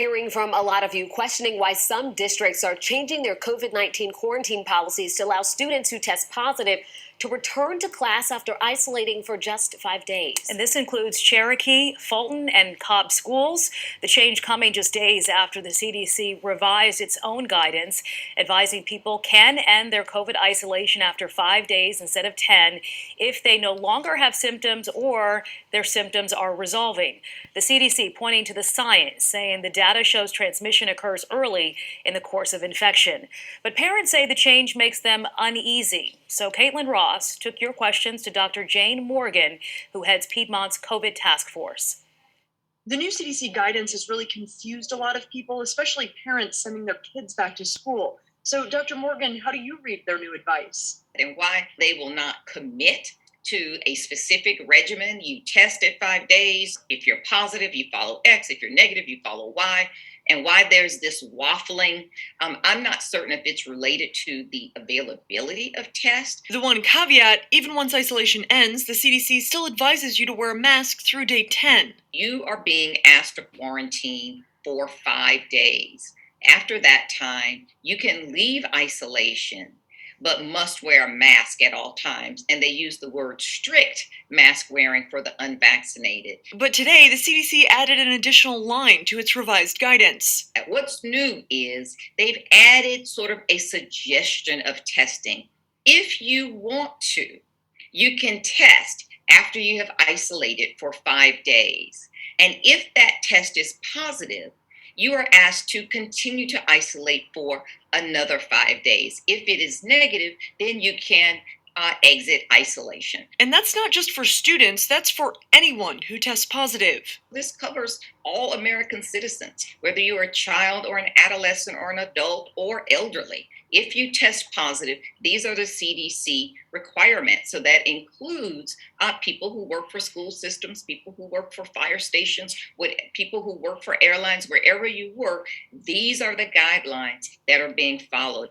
Hearing from a lot of you questioning why some districts are changing their COVID-19 quarantine policies to allow students who test positive to return to class after isolating for just 5 days. And this includes Cherokee, Fulton, and Cobb schools. The change coming just days after the CDC revised its own guidance, advising people can end their COVID isolation after 5 days instead of 10 if they no longer have symptoms or their symptoms are resolving. The CDC pointing to the science, saying the data shows transmission occurs early in the course of infection. But parents say the change makes them uneasy. So Caitlin Ross took your questions to Dr. Jayne Morgan, who heads Piedmont's COVID task force. The new CDC guidance has really confused a lot of people, especially parents sending their kids back to school. So, Dr. Morgan, how do you read their new advice? And why they will not commit to a specific regimen. You test at 5 days. If you're positive, you follow X. If you're negative, you follow Y. And why there's this waffling, I'm not certain if it's related to the availability of tests. The one caveat, even once isolation ends, the CDC still advises you to wear a mask through day 10. You are being asked to quarantine for 5 days. After that time, you can leave isolation, but must wear a mask at all times. And they use the word strict mask wearing for the unvaccinated. But today, the CDC added an additional line to its revised guidance. What's new is they've added sort of a suggestion of testing. If you want to, you can test after you have isolated for 5 days. And if that test is positive, you are asked to continue to isolate for another 5 days. If it is negative, then you can exit isolation. And that's not just for students, that's for anyone who tests positive. This covers all American citizens, whether you are a child or an adolescent or an adult or elderly. If you test positive, these are the CDC requirements. So that includes people who work for school systems, people who work for fire stations, people who work for airlines, wherever you work. These are the guidelines that are being followed.